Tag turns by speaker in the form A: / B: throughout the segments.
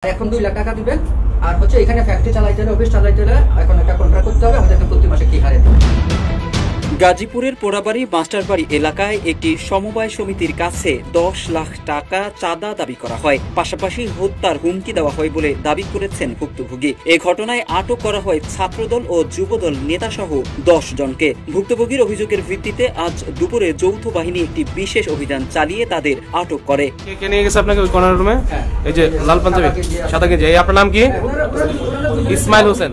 A: এখন 2 লাখ টাকা দিবেন আর হচ্ছে এখানে ফ্যাক্টরি চালাইতে হলে অফিস চালাইতে হলে এখন একটা কন্ট্রাক্ট করতে হবে আমাদেরকে প্রতি মাসে কি হারে দেবে।
B: গাজীপুরের পোড়াবাড়ি মাস্টারবাড়ি এলাকায় একটি সমবায় সমিতির কাছে 10 লাখ টাকা চাঁদা দাবি করা হয়, পাশাপাশি হত্যার হুমকি দেওয়া হয় বলে দাবি করেছেন ভুক্তভোগী। এ ঘটনায় আটক করা হয় ছাত্রদল ও যুবদল নেতাসহ 10 জনকে। ভুক্তভোগীর অভিযোগের ভিত্তিতে আজ দুপুরে যৌথ বাহিনী একটি বিশেষ অভিযান চালিয়ে তাদের আটক করে।
C: কে নিয়ে গেছে আপনাকে ওই কর্নার রুমে? এই যে লাল পাঞ্জাবি সাদা গেঞ্জি, এই আপনার নাম কি? ইসমাইল হোসেন।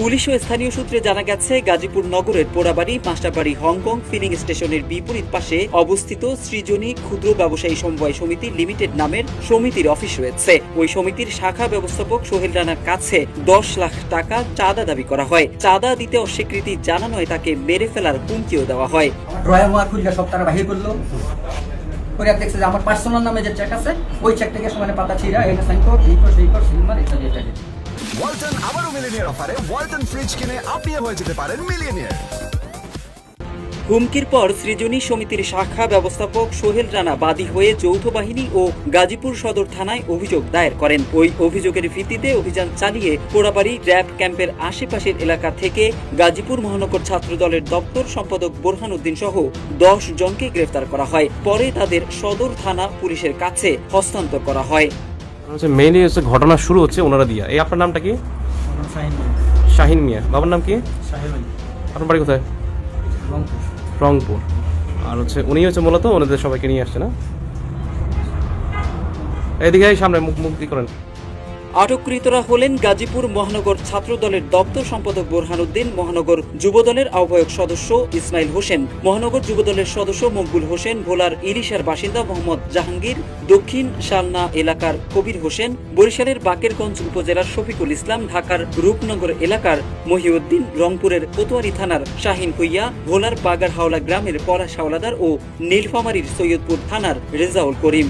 B: পুলিশ ও স্থানীয় সূত্রে জানা গেছে, গাজীপুর নগরের পোড়াবাড়ি মাস্টারবাড়ি হংকং ফিলিং স্টেশনের বিপরীত পাশে অবস্থিত সৃজনী ক্ষুদ্র ব্যবসায়ী সমবায় সমিতি লিমিটেড নামের সমিতির অফিস রয়েছে। ওই সমিতির শাখা ব্যবস্থাপক সোহেল রানার কাছে 10 লাখ টাকা চাঁদা দাবি করা হয়। চাঁদা দিতে অস্বীকৃতি জানানোয় তাকে মেরে ফেলার হুমকিও দেওয়া হয়।
A: ড্রয়ার মার খুলে সব টাকা বাহির করলো, করে দেখছে যে আমার পার্সোনাল নামে যে চেক আছে ওই চেক থেকে সমানে পাতা ছিঁড়া এনে সাইন কর এই কর সেই কর সিলমার ইত্যাদি ইত্যাদি।
D: ওয়ালটন আবারও মিলিয়নিয়ার অফারে ওয়ালটন ফ্রিজ কিনে আপনিও হয়ে যেতে পারেন মিলিয়নিয়ার।
B: হুমকির পর সৃজনী সমিতির শাখা ব্যবস্থাপক সোহেল রানা বাদী হয়ে যৌথ বাহিনী ও গাজীপুর সদর থানায় অভিযোগ দায়ের করেন। ওই অভিযোগের ভিত্তিতে অভিযান চালিয়ে পোড়াবাড়ি র্যাব ক্যাম্পের আশেপাশের এলাকা থেকে গাজীপুর মহানগর ছাত্রদলের দপ্তর সম্পাদক বোরহান উদ্দিন সহ 10 জনকে গ্রেফতার করা হয়। পরে তাদের সদর থানা পুলিশের কাছে হস্তান্তর করা হয়।
C: মেইনলি ঘটনা শুরু হচ্ছে ওনারা দিয়া। এই আপনার নামটা কি? শাহিন মিয়া। বাবার নাম কি? আপনার বাড়ি কোথায়? রংপুর। আর উনি মূলত ওনাদের সবাইকে নিয়ে আসছে না? এদিকে সামনে মুক্তি করেন।
B: আটককৃতরা হলেন গাজীপুর মহানগর ছাত্রদলের দপ্তর সম্পাদক বোরহান উদ্দিন, মহানগর যুবদলের আহ্বায়ক সদস্য ইসমাইল হোসেন, মহানগর যুবদলের সদস্য মকবুল হোসেন, ভোলার ইলিশার বাসিন্দা মোহাম্মদ জাহাঙ্গীর, দক্ষিণ শালনা এলাকার কবির হোসেন, বরিশালের বাকেরগঞ্জ উপজেলার শফিকুল ইসলাম, ঢাকার রূপনগর এলাকার মহিউদ্দিন, রংপুরের কোতোয়ারি থানার শাহিন ভুইয়া, ভোলার বাগারহাওলা গ্রামের পলাশ হাওলাদার ও নীলফামারীর সৈয়দপুর থানার রেজাউল করিম।